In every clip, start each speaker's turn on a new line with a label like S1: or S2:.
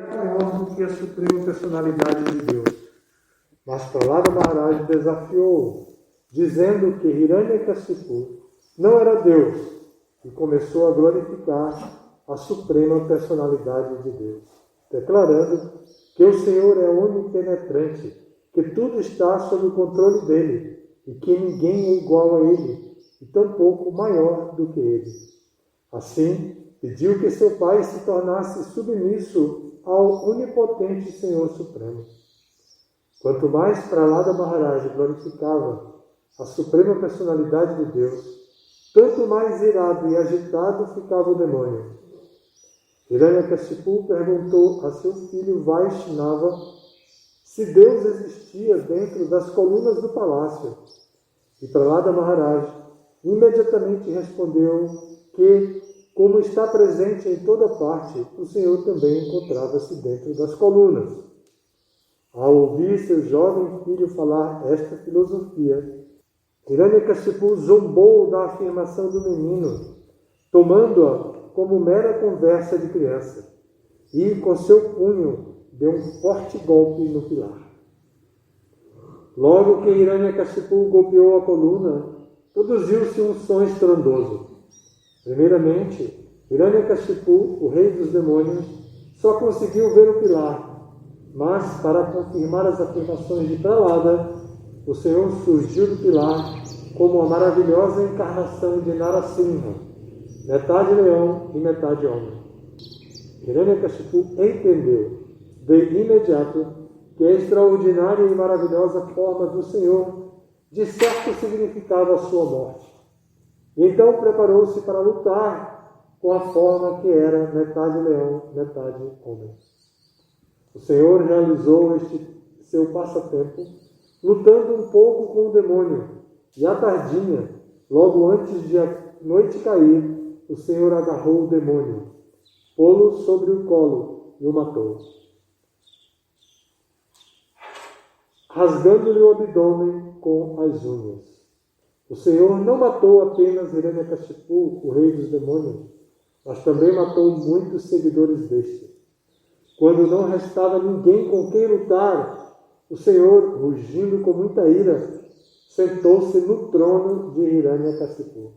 S1: maior do que a suprema personalidade de Deus. Mas Prahlada Maharaj desafiou, dizendo que Hiranyakashipu não era Deus, e começou a glorificar a suprema personalidade de Deus, declarando que o Senhor é onipenetrante, que tudo está sob o controle dele, e que ninguém é igual a ele, e tampouco maior do que ele. Assim, pediu que seu pai se tornasse submisso ao onipotente Senhor Supremo. Quanto mais Prahlada Maharaj glorificava a suprema personalidade de Deus, tanto mais irado e agitado ficava o demônio. Hiranyakashipu perguntou a seu filho Vaishnava se Deus existia dentro das colunas do palácio. E Prahlada Maharaj imediatamente respondeu que, como está presente em toda parte, o Senhor também encontrava-se dentro das colunas. Ao ouvir seu jovem filho falar esta filosofia, Hiranyakashipu zombou da afirmação do menino, tomando-a como mera conversa de criança, e com seu punho deu um forte golpe no pilar. Logo que Hiranyakashipu golpeou a coluna, produziu-se um som estrondoso. Primeiramente, Hiranyakashipu, o rei dos demônios, só conseguiu ver o pilar, mas, para confirmar as afirmações de Prahlada, o Senhor surgiu do pilar como a maravilhosa encarnação de Narasimha, metade leão e metade homem. Hiranyakashipu entendeu, de imediato, que a extraordinária e maravilhosa forma do Senhor de certo significava a sua morte. E então preparou-se para lutar com a forma que era metade leão, metade homem. O Senhor realizou este seu passatempo, lutando um pouco com o demônio, e à tardinha, logo antes de a noite cair, o Senhor agarrou o demônio, pô-lo sobre o colo e o matou, rasgando-lhe o abdômen com as unhas. O Senhor não matou apenas Hiranyakashipu, o rei dos demônios, mas também matou muitos seguidores deste. Quando não restava ninguém com quem lutar, o Senhor, rugindo com muita ira, sentou-se no trono de Hiranyakashipu.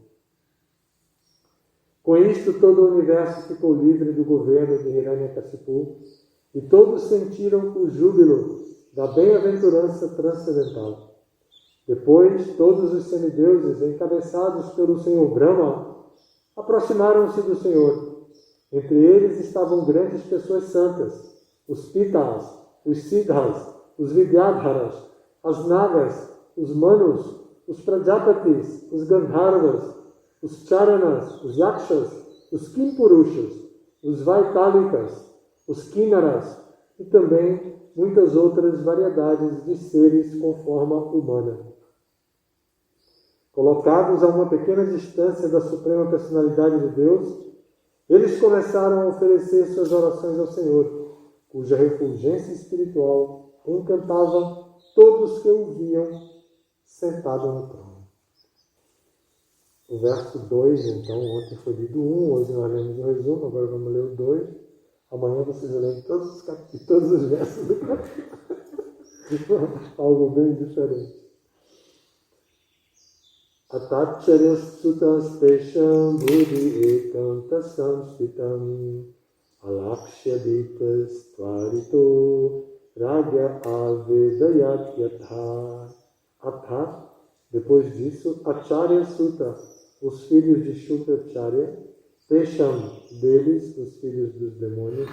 S1: Com isto, todo o universo ficou livre do governo de Hiranyakashipu, e todos sentiram o júbilo da bem-aventurança transcendental. Depois, todos os semideuses, encabeçados pelo Senhor Brahma, aproximaram-se do Senhor. Entre eles estavam grandes pessoas santas, os Pitas, os Siddhas, os Vidyadharas, as Nagas, os Manus, os Prajapatis, os Gandharvas, os Charanas, os Yakshas, os Kimpurushas, os Vaitalikas, os Kinnaras e também muitas outras variedades de seres com forma humana. Colocados a uma pequena distância da Suprema Personalidade de Deus, eles começaram a oferecer suas orações ao Senhor, cuja refulgência espiritual encantava todos que o viam sentado no trono. O verso 2, então, ontem foi lido 1, hoje nós lemos o resumo, agora vamos ler o 2. Amanhã vocês leem todos os versos do capítulo. Algo bem diferente. Atacharya sutas tesham buddhi ekanta samstitam alakshya ditas tvarito ragya avedayat yatha. Atha, depois disso, Acharya Sutta, os filhos de Shukracharya, Tesham, deles, os filhos dos demônios,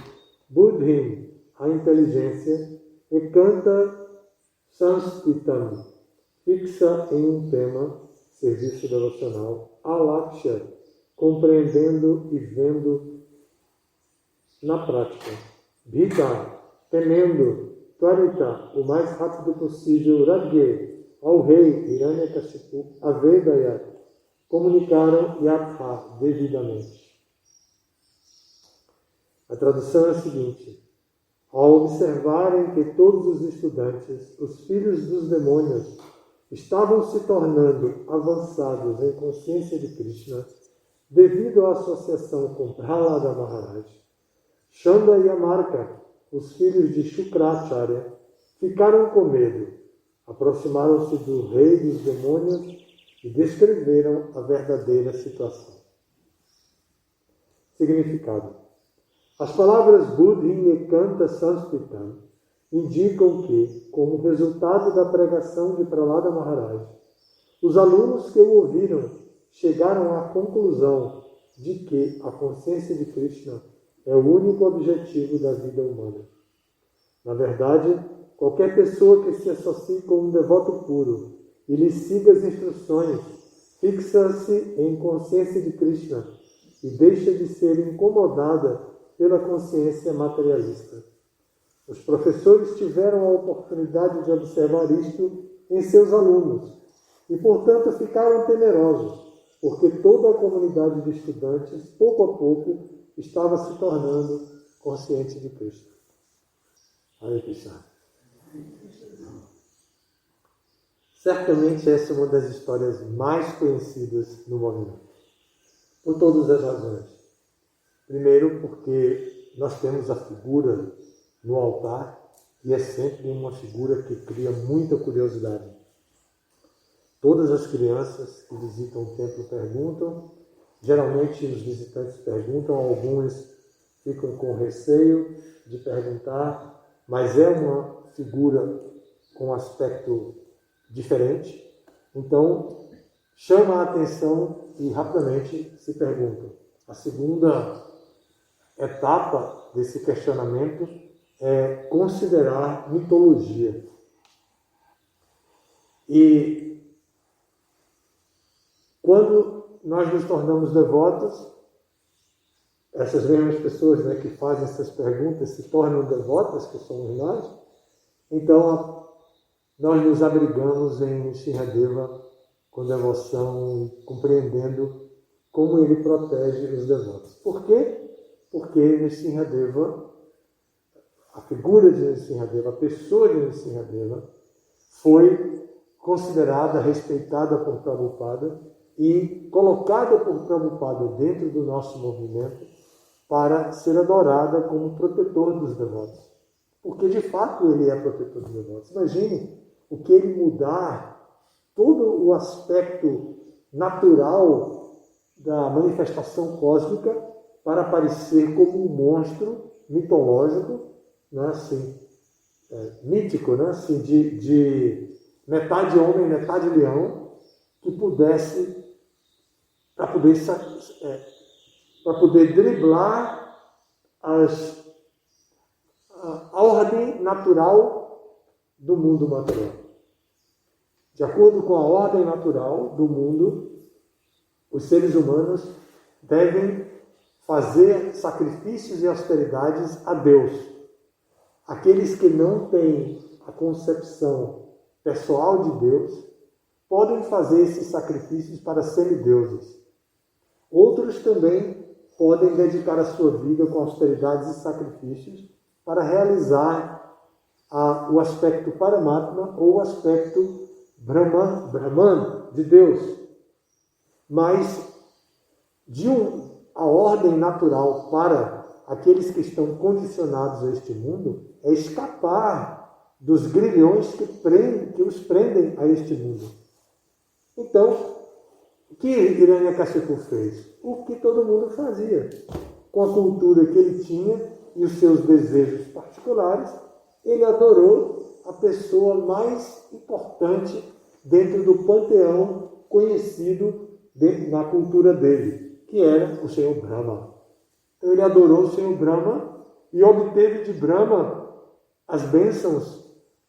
S1: Buddhim, a inteligência, Ekanta Sanstitam, fixa em um tema, serviço devocional, Alaksha, compreendendo e vendo na prática, Bhita, temendo, Tvarita, o mais rápido possível, Ragye, ao rei Hiranyakashipu, Avedayat, comunicaram Yatha devidamente. A tradução é a seguinte: ao observarem que todos os estudantes, os filhos dos demônios, estavam se tornando avançados em consciência de Krishna, devido à associação com Prahlada Maharaj, Chanda e Amarka os filhos de Shukracharya, ficaram com medo, aproximaram-se do rei dos demônios e descreveram a verdadeira situação. Significado. As palavras Buddhi Ekanta Sanskritam indicam que, como resultado da pregação de Prahlada Maharaj, os alunos que o ouviram chegaram à conclusão de que a consciência de Krishna é o único objetivo da vida humana. Na verdade, qualquer pessoa que se associe com um devoto puro e lhe siga as instruções, fixa-se em consciência de Krishna e deixa de ser incomodada pela consciência materialista. Os professores tiveram a oportunidade de observar isto em seus alunos e, portanto, ficaram temerosos, porque toda a comunidade de estudantes, pouco a pouco, estava se tornando consciente de Krishna. Hare Krishna. Certamente essa é uma das histórias mais conhecidas no movimento, por todas as razões. Primeiro, porque nós temos a figura no altar e é sempre uma figura que cria muita curiosidade. Todas as crianças que visitam o templo perguntam, geralmente os visitantes perguntam, alguns ficam com receio de perguntar, mas é uma figura com aspecto diferente, então chama a atenção e rapidamente se perguntam. A segunda etapa desse questionamento é considerar mitologia. E quando nós nos tornamos devotos, essas mesmas pessoas, né, que fazem essas perguntas se tornam devotas, que somos nós, então nós nos abrigamos em Nrsimhadeva com devoção e compreendendo como ele protege os devotos. Por quê? Porque Nrsimhadeva, a figura de Nrsimhadeva, a pessoa de Nrsimhadeva, foi considerada, respeitada por Prabhupada e colocada por Prabhupada dentro do nosso movimento para ser adorada como protetor dos devotos. Porque, de fato, ele é protetor dos devotos. Imagine o que ele mudar todo o aspecto natural da manifestação cósmica para aparecer como um monstro mitológico, né, assim, mítico, né, assim, de metade homem, metade leão, que pudesse, para poder driblar a ordem natural do mundo material. De acordo com a ordem natural do mundo, os seres humanos devem fazer sacrifícios e austeridades a Deus. Aqueles que não têm a concepção pessoal de Deus podem fazer esses sacrifícios para semideuses. Outros também podem dedicar a sua vida com austeridades e sacrifícios para realizar o aspecto Paramatma ou o aspecto Brahman de Deus. Mas a ordem natural para aqueles que estão condicionados a este mundo é escapar dos grilhões que os prendem a este mundo. Então, o que Hiranyakashipu fez? O que todo mundo fazia. Com a cultura que ele tinha e os seus desejos particulares, ele adorou a pessoa mais importante dentro do panteão conhecido na cultura dele, que era o Senhor Brahma. Então ele adorou o Senhor Brahma e obteve de Brahma as bênçãos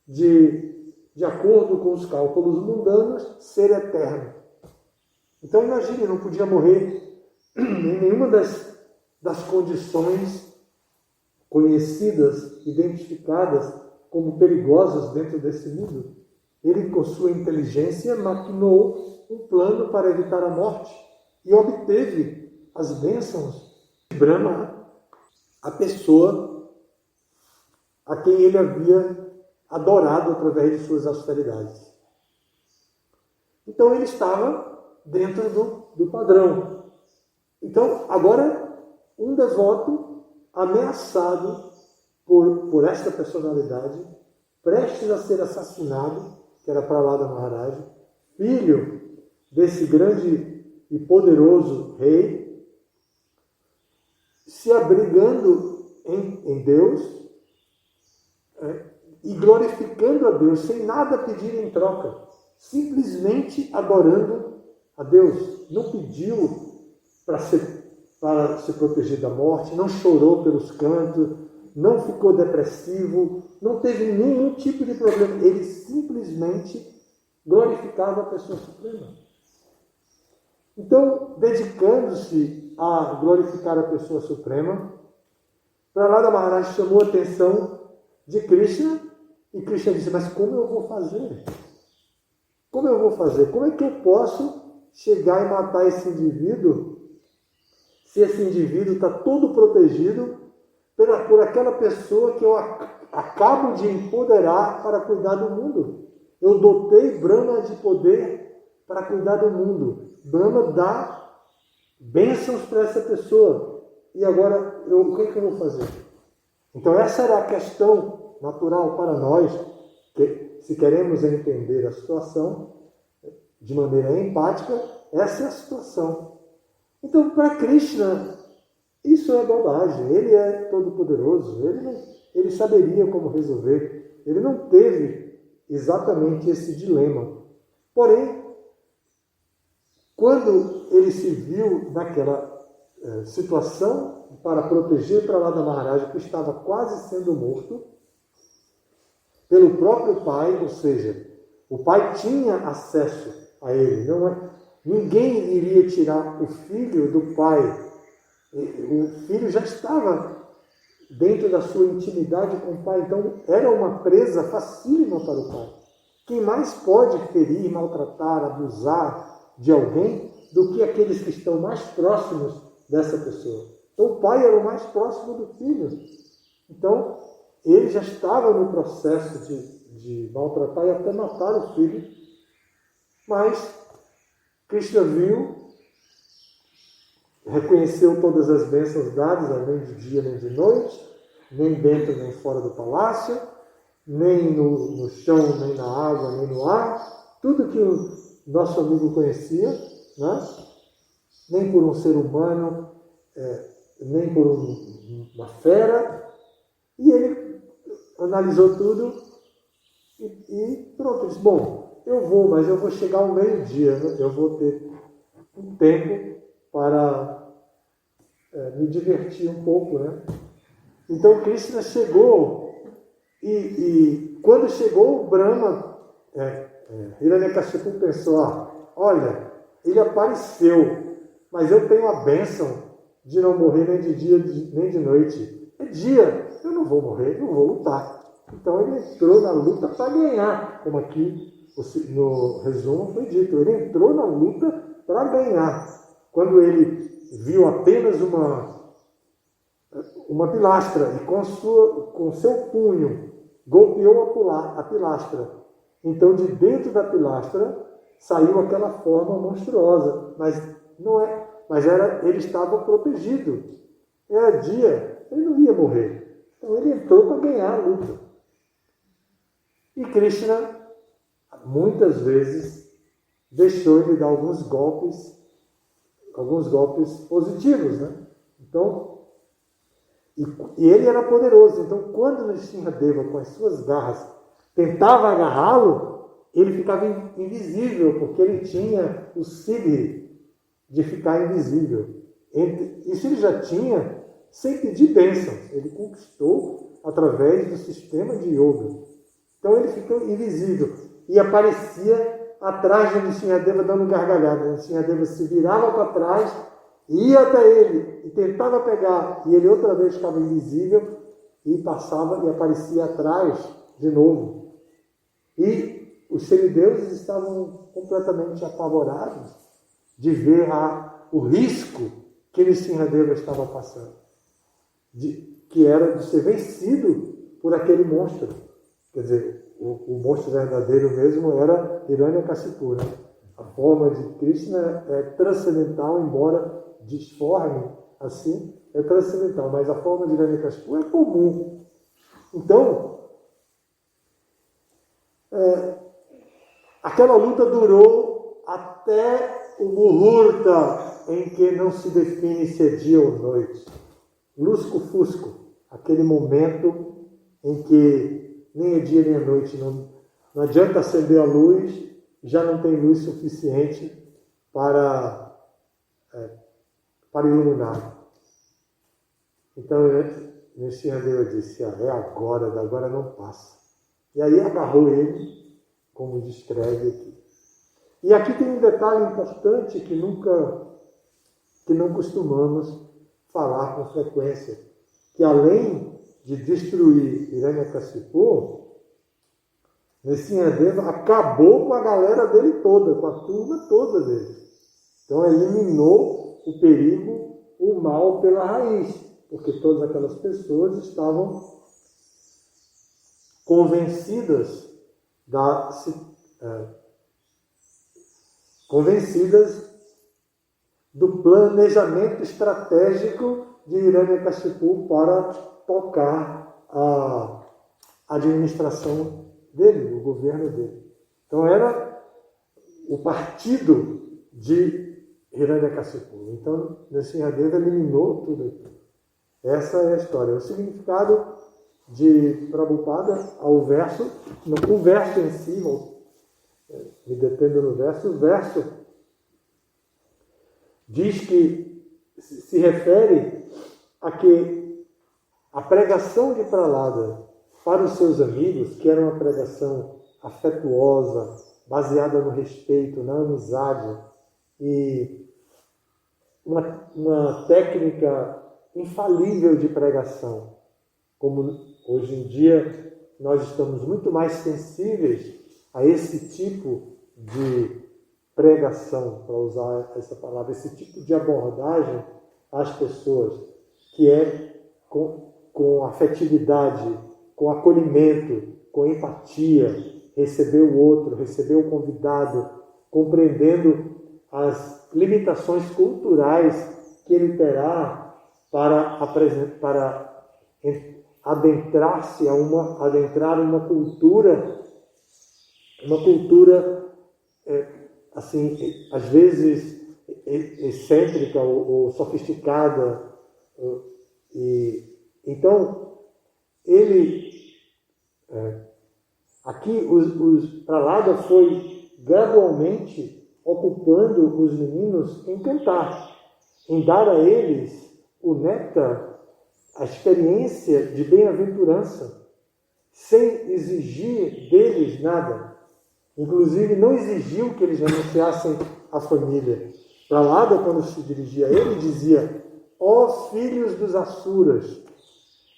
S1: de acordo com os cálculos mundanos, ser eterno. Então imagine, não podia morrer em nenhuma das condições conhecidas, identificadas como perigosas dentro desse mundo. Ele, com sua inteligência, maquinou um plano para evitar a morte e obteve as bênçãos de Brahma, a pessoa a quem ele havia adorado através de suas austeridades. Então ele estava dentro do padrão. Então, agora, um devoto ameaçado por esta personalidade, prestes a ser assassinado, que era Prahlada Maharaj, filho desse grande e poderoso rei, se abrigando em Deus e glorificando a Deus, sem nada pedir em troca, simplesmente adorando a Deus. Não pediu para se proteger da morte, não chorou pelos cantos, não ficou depressivo, não teve nenhum tipo de problema. Ele simplesmente glorificava a pessoa suprema. Então, dedicando-se a glorificar a pessoa suprema, Prahlada Maharaj chamou a atenção de Krishna, e Krishna disse: mas como eu vou fazer? Como eu vou fazer? Como é que eu posso chegar e matar esse indivíduo, se esse indivíduo está todo protegido por aquela pessoa que eu acabo de empoderar para cuidar do mundo? Eu dotei Brahma de poder para cuidar do mundo. Brahma dá bênçãos para essa pessoa. E agora, o que eu vou fazer? Então, essa era a questão natural para nós, que se queremos entender a situação de maneira empática, essa é a situação. Então, para Krishna, isso é bobagem. Ele é todo-poderoso. Ele saberia como resolver. Ele não teve exatamente esse dilema. Porém, quando ele se viu naquela situação para proteger Prahlada Maharaj, que estava quase sendo morto pelo próprio pai, ou seja, o pai tinha acesso a ele. Ninguém iria tirar o filho do pai. O filho já estava dentro da sua intimidade com o pai, então era uma presa facílima para o pai. Quem mais pode ferir, maltratar, abusar de alguém do que aqueles que estão mais próximos dessa pessoa? Então o pai era o mais próximo do filho. Então ele já estava no processo de maltratar e até matar o filho. Mas Krishna viu, reconheceu todas as bênçãos dadas, nem de dia nem de noite, nem dentro nem fora do palácio, nem no chão, nem na água, nem no ar. Tudo que o nosso amigo conhecia, né? Nem por um ser humano, nem por uma fera. E ele analisou tudo e pronto, disse: bom, eu vou, mas eu vou chegar ao meio-dia, né? Eu vou ter um tempo para me divertir um pouco, né? Então Krishna chegou e quando chegou o Brahma, Hiranyakashipu pensou: olha, ele apareceu, mas eu tenho a bênção de não morrer nem de dia nem de noite. É dia, eu não vou morrer, eu vou lutar. Então ele entrou na luta para ganhar, como aqui no resumo foi dito. Ele entrou na luta para ganhar. Quando ele viu apenas uma pilastra e com seu punho golpeou a pilastra, então de dentro da pilastra saiu aquela forma monstruosa, mas ele estava protegido. Era dia, ele não ia morrer. Então ele entrou para ganhar a luta. E Krishna muitas vezes deixou de dar alguns golpes positivos, né? Então, e ele era poderoso. Então, quando Nrsimhadeva, com as suas garras, tentava agarrá-lo, ele ficava invisível, porque ele tinha o siddhi de ficar invisível. Isso ele já tinha sem pedir bênçãos. Ele conquistou através do sistema de yoga. Então, ele ficou invisível e aparecia atrás de Nrsimhadeva dando gargalhada. Nrsimhadeva se virava para trás, ia até ele e tentava pegar, e ele outra vez ficava invisível e passava e aparecia atrás de novo. E os semideuses estavam completamente apavorados de ver o risco que Nrsimhadeva estava passando, que era de ser vencido por aquele monstro. Quer dizer, o monstro verdadeiro mesmo era Hiranyakashipu, né? A forma de Krishna é transcendental, embora disforme assim, é transcendental, mas a forma de Hiranyakashipu é comum. Então, aquela luta durou até o Muhurta, em que não se define se é dia ou noite. Lusco-fusco, aquele momento em que nem é dia nem é noite, não adianta acender a luz, já não tem luz suficiente para iluminar. Então, nesse ano eu disse, é agora não passa. E aí agarrou ele, como descreve aqui. E aqui tem um detalhe importante que não costumamos falar com frequência, que além de destruir Hiranyakashipu, Nrsimhadeva acabou com a galera dele toda, com a turma toda dele. Então eliminou o perigo, o mal pela raiz, porque todas aquelas pessoas estavam convencidas do planejamento estratégico de Hiranyakashipu para tocar a administração dele, o governo dele. Então era o partido de Hiranyakashipu. Então Nrsimhadeva eliminou tudo aquilo. Essa é a história. O significado de Prabhupada ao verso, o verso em si, me detendo no verso, o verso diz que se refere a que a pregação de Prahlada para os seus amigos, que era uma pregação afetuosa, baseada no respeito, na amizade e uma técnica infalível de pregação, como hoje em dia nós estamos muito mais sensíveis a esse tipo de pregação, para usar essa palavra, esse tipo de abordagem às pessoas, que é com afetividade, com acolhimento, com empatia, receber o outro, receber o convidado, compreendendo as limitações culturais que ele terá para adentrar uma cultura assim, às vezes excêntrica ou sofisticada. E então aqui Prahlada foi gradualmente ocupando os meninos em cantar, em dar a eles o néctar, a experiência de bem-aventurança, sem exigir deles nada. Inclusive, não exigiu que eles renunciassem à família. Prahlada, quando se dirigia a ele, dizia: ó filhos dos Asuras.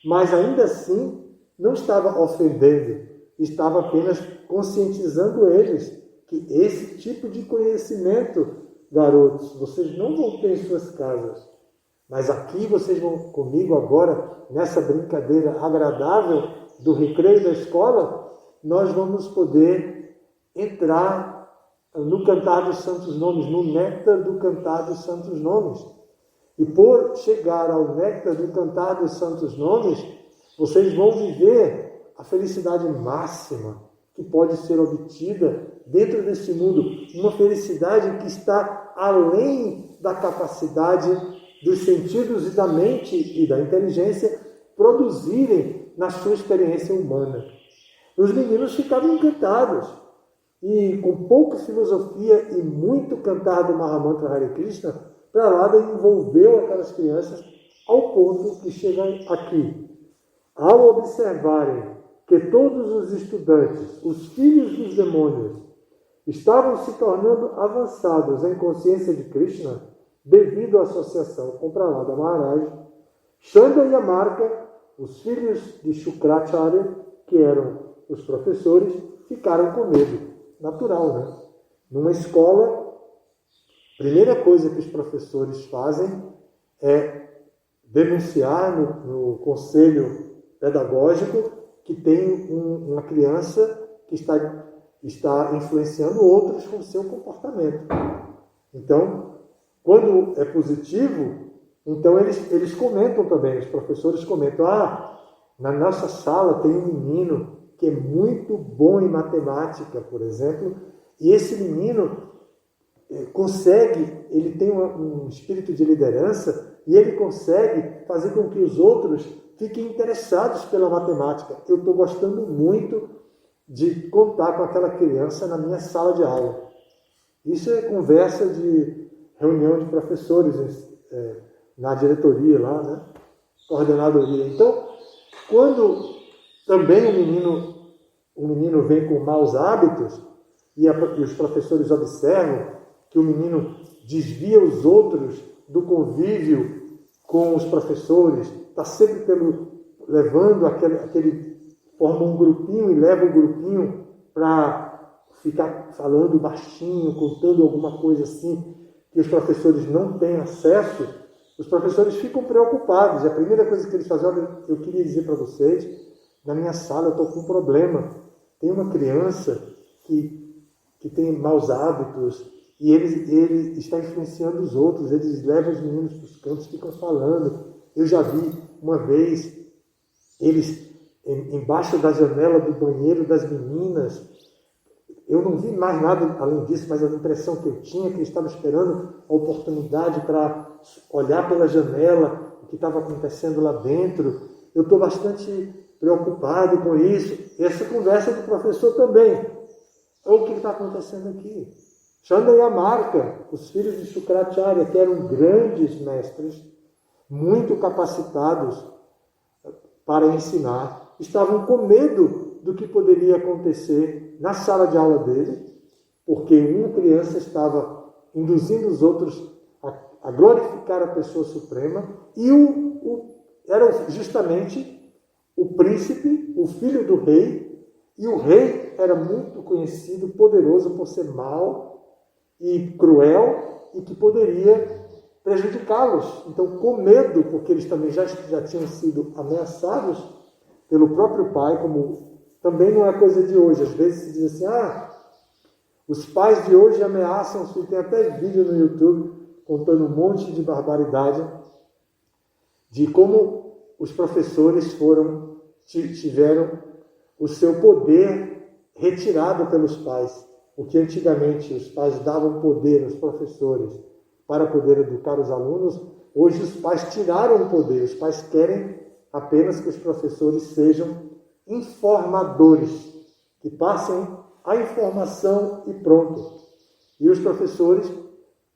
S1: Mas ainda assim, não estava ofendendo, estava apenas conscientizando eles que esse tipo de conhecimento, garotos, vocês não vão ter em suas casas. Mas aqui vocês vão comigo agora, nessa brincadeira agradável do recreio da escola, nós vamos poder entrar no cantar dos santos nomes, no néctar do cantar dos santos nomes. E por chegar ao néctar do cantar dos santos nomes, vocês vão viver a felicidade máxima que pode ser obtida dentro deste mundo. Uma felicidade que está além da capacidade dos sentidos e da mente e da inteligência produzirem na sua experiência humana. Os meninos ficavam encantados. E com pouca filosofia e muito cantar do Mahamantra Hare Krishna, Prahlada envolveu aquelas crianças ao ponto que chega aqui. Ao observarem que todos os estudantes, os filhos dos demônios, estavam se tornando avançados em consciência de Krishna, devido à associação com Prahlada Maharaj, Chanda e Amarka, os filhos de Shukracharya, que eram os professores, ficaram com medo. Natural, né? Numa escola, a primeira coisa que os professores fazem é denunciar no conselho pedagógico que tem uma criança que está influenciando outros com o seu comportamento. Então, quando é positivo, então eles comentam também, os professores comentam: Na nossa sala tem um menino que é muito bom em matemática, por exemplo, e esse menino ele tem um espírito de liderança e ele consegue fazer com que os outros fiquem interessados pela matemática. Eu estou gostando muito de contar com aquela criança na minha sala de aula. Isso é conversa de reunião de professores na diretoria lá, né? Coordenadoria. Então, quando também o menino vem com maus hábitos e os professores observam que o menino desvia os outros do convívio com os professores, está sempre levando forma um grupinho e leva o grupinho para ficar falando baixinho, contando alguma coisa assim, que os professores não têm acesso, os professores ficam preocupados. E a primeira coisa que eles fazem, olha, eu queria dizer para vocês, na minha sala eu estou com um problema. Tem uma criança que tem maus hábitos e ele está influenciando os outros, eles levam os meninos para os cantos, ficam falando. Eu já vi uma vez eles embaixo da janela do banheiro das meninas. Eu não vi mais nada além disso, mas a impressão que eu tinha é que eles estavam esperando a oportunidade para olhar pela janela o que estava acontecendo lá dentro. Eu estou bastante preocupado com isso. E essa conversa do professor também. Olha o que está acontecendo aqui. Chanda e Amarca, os filhos de Shukracharya, que eram grandes mestres, muito capacitados para ensinar, estavam com medo do que poderia acontecer na sala de aula dele, porque uma criança estava induzindo os outros a glorificar a pessoa suprema, e era justamente o príncipe, o filho do rei, e o rei era muito conhecido, poderoso por ser mau e cruel, e que poderia prejudicá-los. Então, com medo, porque eles também já tinham sido ameaçados pelo próprio pai, como também não é coisa de hoje. Às vezes se diz assim, os pais de hoje ameaçam os filhos. Tem até vídeo no YouTube contando um monte de barbaridade de como os professores tiveram o seu poder retirado pelos pais. O que antigamente os pais davam poder aos professores para poder educar os alunos, hoje os pais tiraram o poder. Os pais querem apenas que os professores sejam informadores, que passem a informação e pronto. E os professores,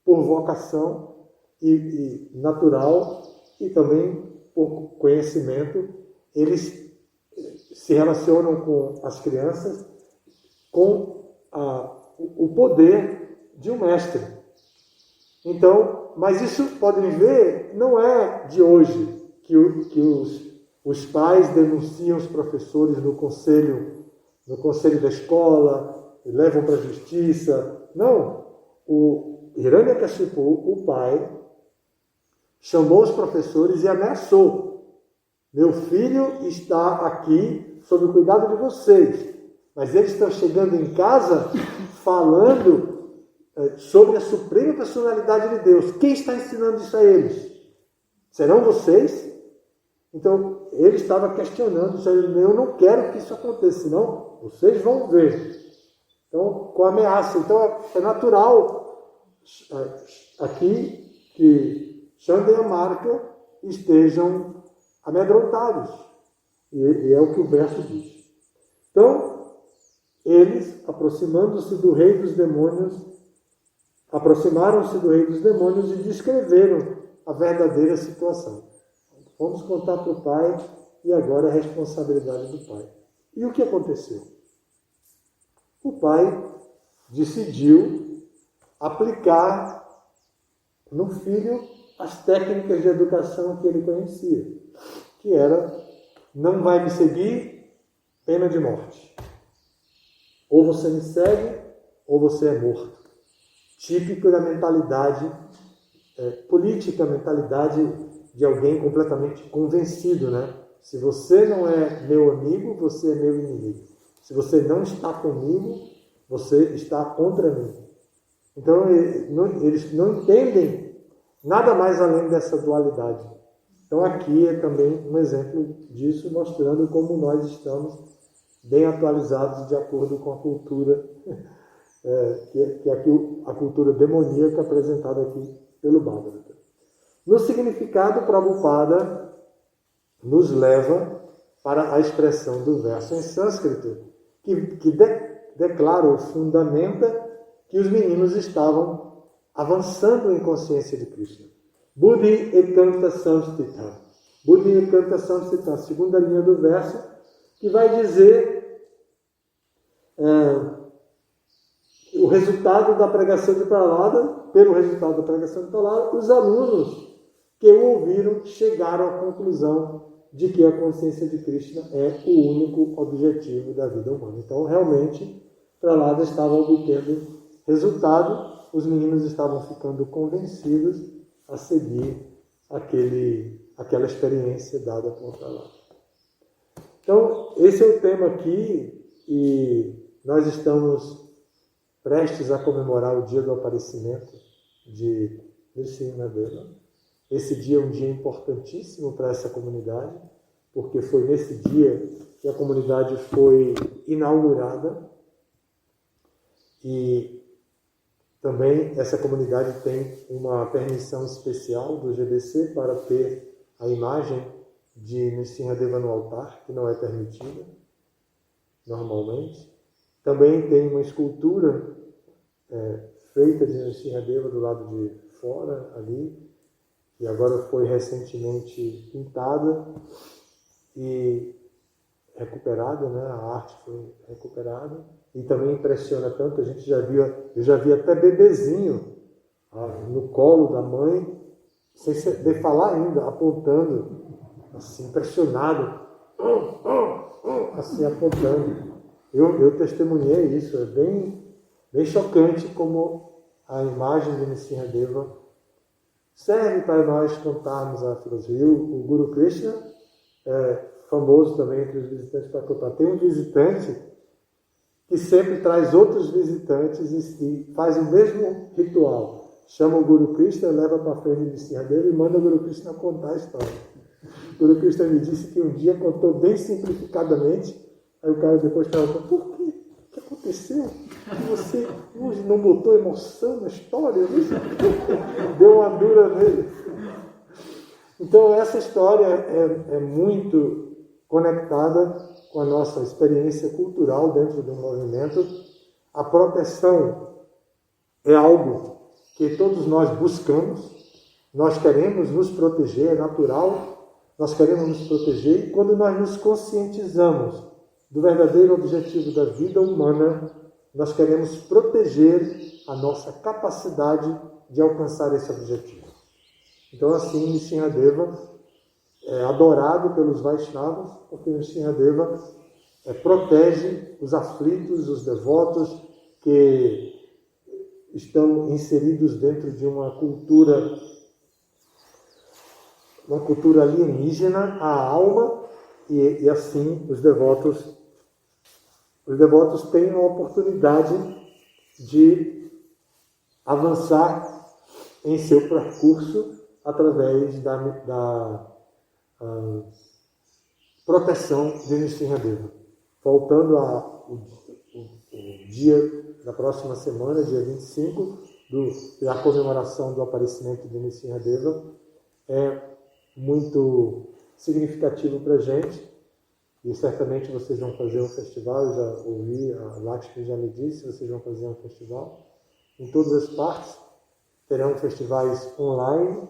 S1: por vocação e natural e também por conhecimento, eles se relacionam com as crianças com o poder de um mestre. Então, mas isso, podem ver, não é de hoje que os pais denunciam os professores no conselho da escola, levam para a justiça. Não. O Hiranyakashipu, o pai, chamou os professores e ameaçou. Meu filho está aqui sob o cuidado de vocês, mas eles estão chegando em casa falando sobre a suprema personalidade de Deus. Quem está ensinando isso a eles? Serão vocês? Então, ele estava questionando, dizendo, eu não quero que isso aconteça, senão vocês vão ver. Então, com ameaça. Então, é natural aqui que Chanda e Amarca estejam amedrontados. E é o que o verso diz. Então, eles, aproximaram-se do rei dos demônios e descreveram a verdadeira situação. Vamos contar para o pai e agora a responsabilidade do pai. E o que aconteceu? O pai decidiu aplicar no filho as técnicas de educação que ele conhecia, que era, não vai me seguir, pena de morte. Ou você me segue, ou você é morto. Típico da mentalidade política, mentalidade de alguém completamente convencido, né? Se você não é meu amigo, você é meu inimigo. Se você não está comigo, você está contra mim. Então, eles não entendem nada mais além dessa dualidade. Então aqui é também um exemplo disso, mostrando como nós estamos bem atualizados de acordo com a cultura, que é aqui a cultura demoníaca apresentada aqui pelo Bhagavata. No significado, Prabhupada nos leva para a expressão do verso em sânscrito, que declara ou fundamenta que os meninos estavam avançando em consciência de Krishna. Buddhi ekanta samstita. Buddhi ekanta samstita, a segunda linha do verso, que vai dizer o resultado da pregação de Prahlada, pelo resultado da pregação de Prahlada, os alunos que o ouviram chegaram à conclusão de que a consciência de Krishna é o único objetivo da vida humana. Então, realmente, Prahlada estava obtendo resultado, os meninos estavam ficando convencidos a seguir aquela experiência dada por Prahlada. Então, esse é o tema aqui, e nós estamos prestes a comemorar o dia do aparecimento de Nrsimhadeva. Esse dia é um dia importantíssimo para essa comunidade, porque foi nesse dia que a comunidade foi inaugurada, e também essa comunidade tem uma permissão especial do GBC para ter a imagem de Nrsimhadeva no altar, que não é permitida normalmente. Também tem uma escultura feita de Nrsimhadeva do lado de fora, ali, que agora foi recentemente pintada e recuperada, né? A arte foi recuperada, e também impressiona tanto. Eu já vi até bebezinho no colo da mãe, sem saber falar ainda, apontando, assim, impressionado, assim, apontando. Eu testemunhei isso, é bem chocante como a imagem de Nrsimhadeva serve para nós cantarmos a filosofia. O Guru Krishna é famoso também entre os visitantes para cantar. Tem um visitante que sempre traz outros visitantes e faz o mesmo ritual. Chama o Guru Krishna, leva para frente de Nrsimhadeva e manda o Guru Krishna contar a história. O Guru Krishna me disse que um dia contou bem simplificadamente, aí o cara depois perguntou: por quê? O que aconteceu? Você não botou emoção na história? Deu uma dura nele. Então, essa história é muito conectada com a nossa experiência cultural dentro do movimento. A proteção é algo que todos nós buscamos. Nós queremos nos proteger, é natural. Nós queremos nos proteger, e quando nós nos conscientizamos do verdadeiro objetivo da vida humana, nós queremos proteger a nossa capacidade de alcançar esse objetivo. Então, assim, Nrsimhadeva é adorado pelos Vaishnavas, porque Nrsimhadeva protege os aflitos, os devotos que estão inseridos dentro de uma cultura alienígena à alma, e assim os devotos têm a oportunidade de avançar em seu percurso através da proteção de Nrsimhadeva. Faltando o dia da próxima semana, dia 25, da comemoração do aparecimento de Nrsimhadeva, é muito significativo para a gente, e certamente vocês vão fazer um festival. Eu já ouvi, a Lakshmi já me disse, vocês vão fazer um festival. Em todas as partes terão festivais online.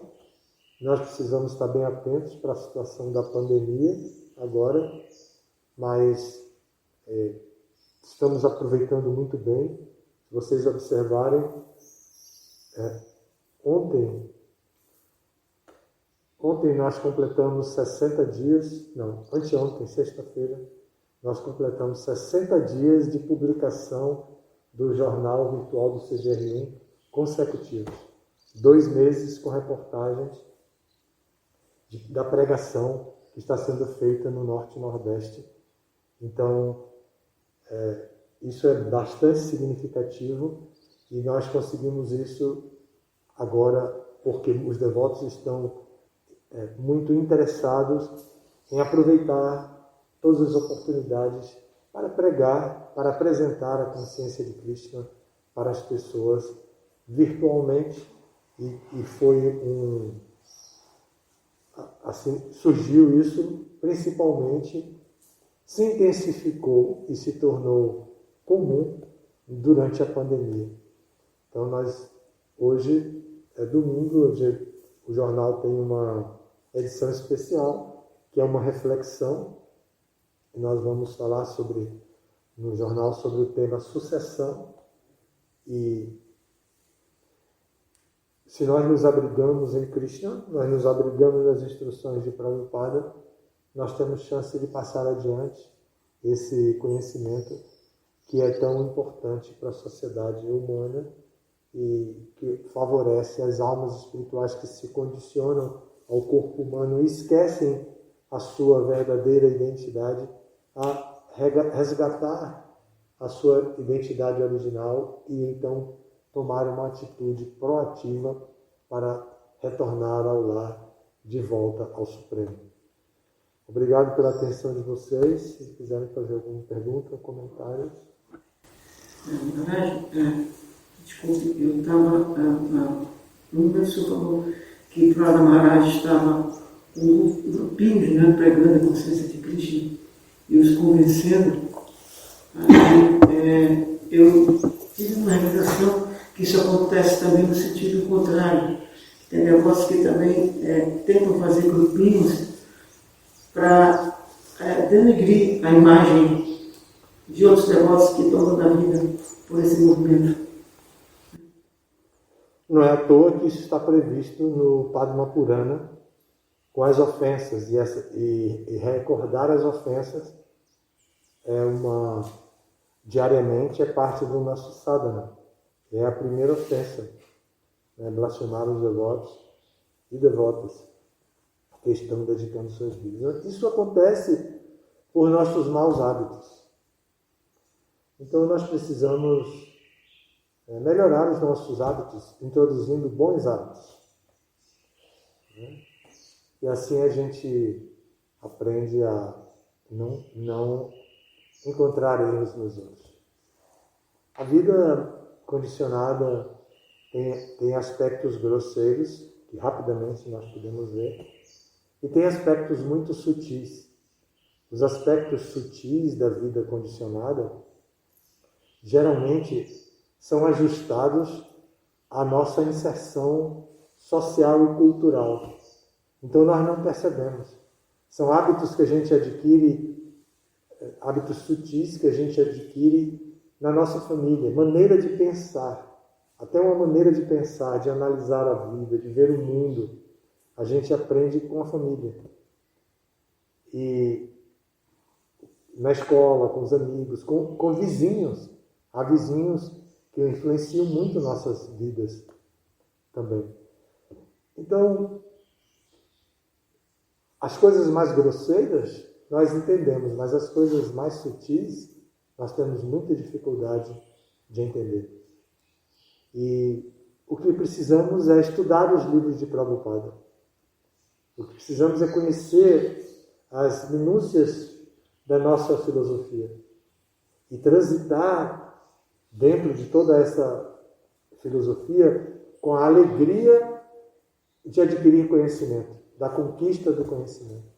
S1: Nós precisamos estar bem atentos para a situação da pandemia agora, mas estamos aproveitando muito bem. Se vocês observarem, Ontem nós completamos 60 dias, anteontem, sexta-feira, nós completamos 60 dias de publicação do jornal virtual do CGR1 consecutivos. 2 meses com reportagens da pregação que está sendo feita no Norte e Nordeste. Então, isso é bastante significativo, e nós conseguimos isso agora porque os devotos estão muito interessados em aproveitar todas as oportunidades para pregar, para apresentar a consciência de Krishna para as pessoas virtualmente. E foi assim, surgiu isso principalmente, se intensificou e se tornou comum durante a pandemia. Então hoje é domingo, hoje o jornal tem uma edição especial, que é uma reflexão, e nós vamos falar no jornal sobre o tema sucessão. E se nós nos abrigamos em Krishna, nós nos abrigamos nas instruções de Prabhupada, nós temos chance de passar adiante esse conhecimento que é tão importante para a sociedade humana e que favorece as almas espirituais que se condicionam ao corpo humano e esquecem a sua verdadeira identidade, a resgatar a sua identidade original e então tomar uma atitude proativa para retornar ao lar, de volta ao Supremo. Obrigado pela atenção de vocês. Se quiserem fazer alguma pergunta ou comentários.
S2: Desculpe, eu estava. Um professor falou que Prada Maharaj estava com grupinhos, né, pregando a consciência de Krishna e os convencendo. Eu tive uma realização que isso acontece também no sentido contrário. Tem devotos que também tentam fazer grupinhos para denegrir a imagem de outros devotos que estão na vida por esse movimento.
S1: Não é à toa que isso está previsto no Padma Purana, com as ofensas, e recordar as ofensas diariamente é parte do nosso sadhana. É a primeira ofensa, blasfemar os devotos e devotas que estão dedicando suas vidas. Isso acontece por nossos maus hábitos. Então nós precisamos melhorar os nossos hábitos, introduzindo bons hábitos. E assim a gente aprende a não encontrar erros nos outros. A vida condicionada tem aspectos grosseiros, que rapidamente nós podemos ver, e tem aspectos muito sutis. Os aspectos sutis da vida condicionada geralmente são ajustados à nossa inserção social e cultural. Então nós não percebemos. São hábitos que a gente adquire, hábitos sutis que a gente adquire na nossa família, maneira de pensar, até uma maneira de pensar, de analisar a vida, de ver o mundo, a gente aprende com a família. E na escola, com os amigos, com vizinhos. Há vizinhos que influenciam muito nossas vidas também. Então, as coisas mais grosseiras nós entendemos, mas as coisas mais sutis nós temos muita dificuldade de entender. E o que precisamos é estudar os livros de Prabhupada. O que precisamos é conhecer as minúcias da nossa filosofia e transitar dentro de toda essa filosofia com a alegria de adquirir conhecimento, da conquista do conhecimento.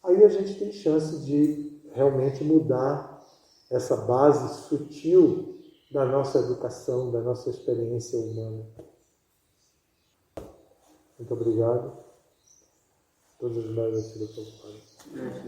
S1: Aí a gente tem chance de realmente mudar essa base sutil da nossa educação, da nossa experiência humana. Muito obrigado. Todas as glórias do Prabhupada.